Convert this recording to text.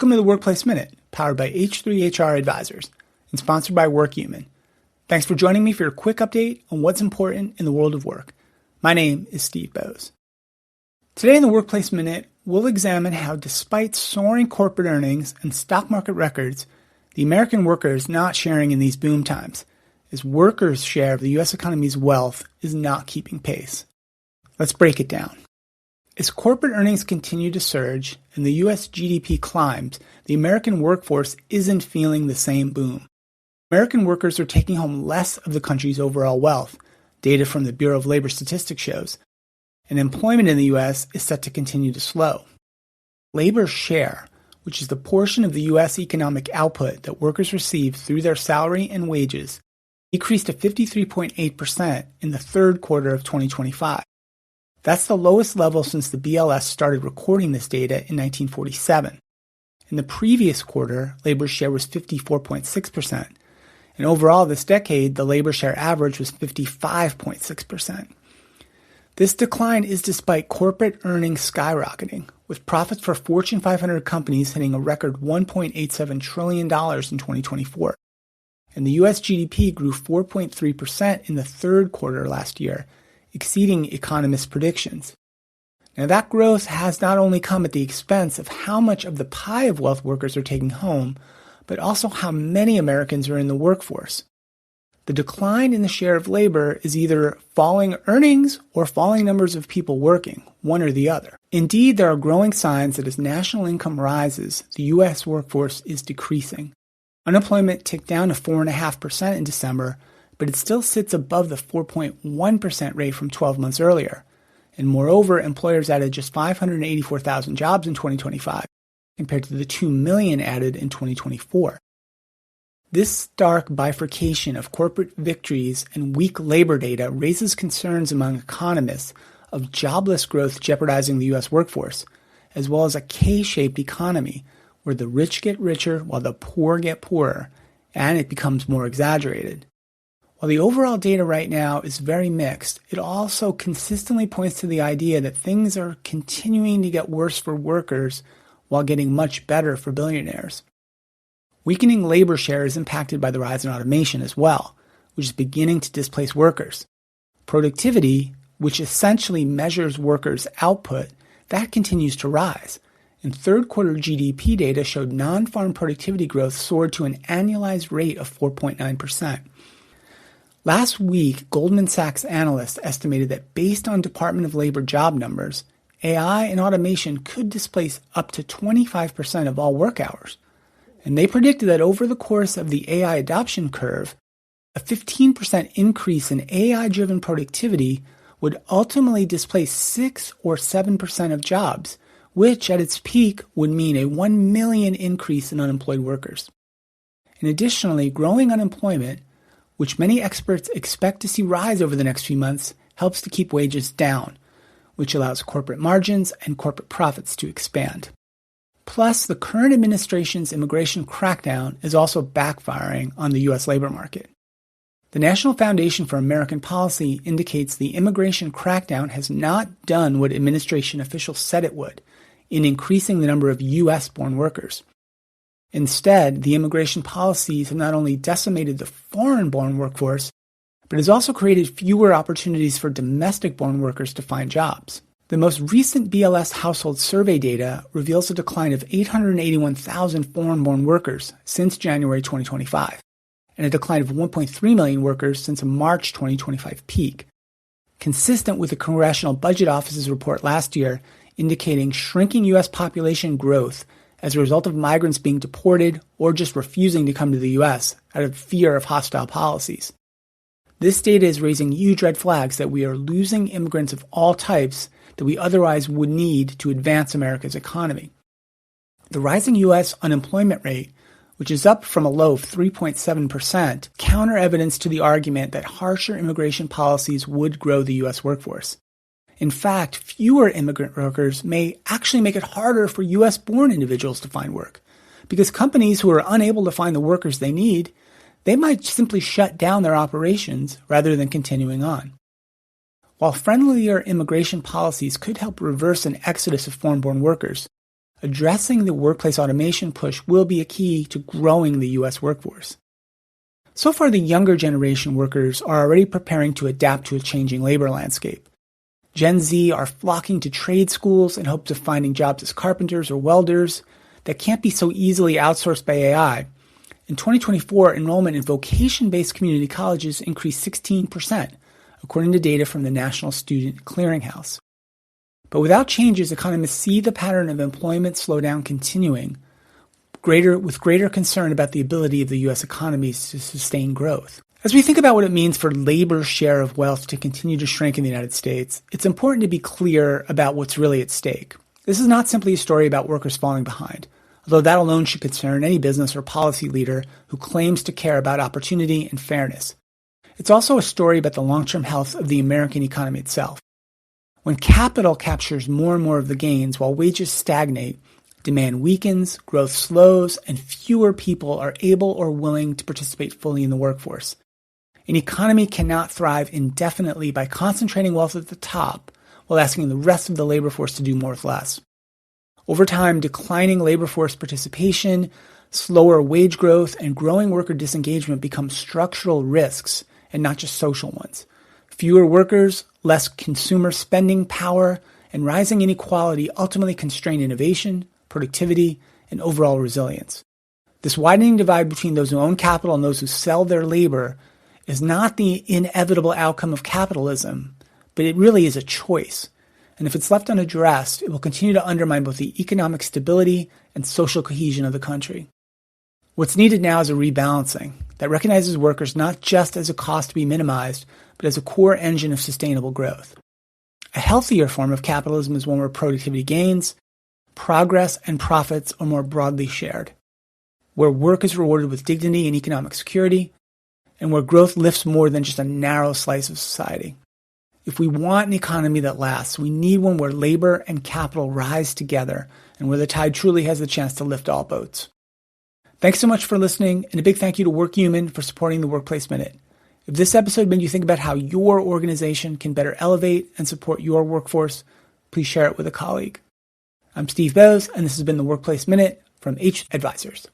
Welcome to the Workplace Minute, powered by H3HR Advisors and sponsored by WorkHuman. Thanks for joining me for your quick update on what's important in the world of work. My name is Steve Boese. Today in the Workplace Minute, we'll examine how despite soaring corporate earnings and stock market records, the American worker is not sharing in these boom times, as workers' share of the U.S. economy's wealth is not keeping pace. Let's break it down. As corporate earnings continue to surge and the U.S. GDP climbs, the American workforce isn't feeling the same boom. American workers are taking home less of the country's overall wealth, data from the Bureau of Labor Statistics shows, and employment in the U.S. is set to continue to slow. Labor share, which is the portion of the U.S. economic output that workers receive through their salary and wages, decreased to 53.8% in the third quarter of 2025. That's the lowest level since the BLS started recording this data in 1947. In the previous quarter, labor share was 54.6%, and overall this decade, the labor share average was 55.6%. This decline is despite corporate earnings skyrocketing, with profits for Fortune 500 companies hitting a record $1.87 trillion in 2024. And the U.S. GDP grew 4.3% in the third quarter last year, exceeding economists' predictions. Now that growth has not only come at the expense of how much of the pie of wealth workers are taking home, but also how many Americans are in the workforce. The decline in the share of labor is either falling earnings or falling numbers of people working, one or the other. Indeed, there are growing signs that as national income rises, the U.S. workforce is decreasing. Unemployment ticked down to 4.5% in December, but it still sits above the 4.1% rate from 12 months earlier. And moreover, employers added just 584,000 jobs in 2025, compared to the 2 million added in 2024. This stark bifurcation of corporate victories and weak labor data raises concerns among economists of jobless growth jeopardizing the U.S. workforce, as well as a K-shaped economy where the rich get richer while the poor get poorer, and it becomes more exaggerated. While the overall data right now is very mixed, it also consistently points to the idea that things are continuing to get worse for workers while getting much better for billionaires. Weakening labor share is impacted by the rise in automation as well, which is beginning to displace workers. Productivity, which essentially measures workers' output, that continues to rise. And third quarter GDP data showed non-farm productivity growth soared to an annualized rate of 4.9%. Last week, Goldman Sachs analysts estimated that based on Department of Labor job numbers, AI and automation could displace up to 25% of all work hours. And they predicted that over the course of the AI adoption curve, a 15% increase in AI-driven productivity would ultimately displace 6 or 7% of jobs, which at its peak would mean a 1 million increase in unemployed workers. And additionally, growing unemployment, which many experts expect to see rise over the next few months, helps to keep wages down, which allows corporate margins and corporate profits to expand. Plus, the current administration's immigration crackdown is also backfiring on the U.S. labor market. The National Foundation for American Policy indicates the immigration crackdown has not done what administration officials said it would in increasing the number of U.S.-born workers. Instead, the immigration policies have not only decimated the foreign-born workforce, but has also created fewer opportunities for domestic-born workers to find jobs. The most recent BLS household survey data reveals a decline of 881,000 foreign-born workers since January 2025, and a decline of 1.3 million workers since a March 2025 peak, consistent with the Congressional Budget Office's report last year indicating shrinking U.S. population growth as a result of migrants being deported or just refusing to come to the U.S. out of fear of hostile policies. This data is raising huge red flags that we are losing immigrants of all types that we otherwise would need to advance America's economy. The rising U.S. unemployment rate, which is up from a low of 3.7%, counter evidence to the argument that harsher immigration policies would grow the U.S. workforce. In fact, fewer immigrant workers may actually make it harder for U.S.-born individuals to find work, because companies who are unable to find the workers they need, they might simply shut down their operations rather than continuing on. While friendlier immigration policies could help reverse an exodus of foreign-born workers, addressing the workplace automation push will be a key to growing the U.S. workforce. So far, the younger generation workers are already preparing to adapt to a changing labor landscape. Gen Z are flocking to trade schools in hopes of finding jobs as carpenters or welders that can't be so easily outsourced by AI. In 2024, enrollment in vocation-based community colleges increased 16%, according to data from the National Student Clearinghouse. But without changes, economists see the pattern of employment slowdown continuing, with greater concern about the ability of the U.S. economy to sustain growth. As we think about what it means for labor's share of wealth to continue to shrink in the United States, it's important to be clear about what's really at stake. This is not simply a story about workers falling behind, although that alone should concern any business or policy leader who claims to care about opportunity and fairness. It's also a story about the long-term health of the American economy itself. When capital captures more and more of the gains while wages stagnate, demand weakens, growth slows, and fewer people are able or willing to participate fully in the workforce. An economy cannot thrive indefinitely by concentrating wealth at the top while asking the rest of the labor force to do more with less. Over time, declining labor force participation, slower wage growth, and growing worker disengagement become structural risks and not just social ones. Fewer workers, less consumer spending power, and rising inequality ultimately constrain innovation, productivity, and overall resilience. This widening divide between those who own capital and those who sell their labor is not the inevitable outcome of capitalism, but it really is a choice. And if it's left unaddressed, it will continue to undermine both the economic stability and social cohesion of the country. What's needed now is a rebalancing that recognizes workers not just as a cost to be minimized, but as a core engine of sustainable growth. A healthier form of capitalism is one where productivity gains, progress, and profits are more broadly shared, where work is rewarded with dignity and economic security, and where growth lifts more than just a narrow slice of society. If we want an economy that lasts, we need one where labor and capital rise together and where the tide truly has the chance to lift all boats. Thanks so much for listening, and a big thank you to WorkHuman for supporting the Workplace Minute. If this episode made you think about how your organization can better elevate and support your workforce, please share it with a colleague. I'm Steve Boese, and this has been the Workplace Minute from H Advisors.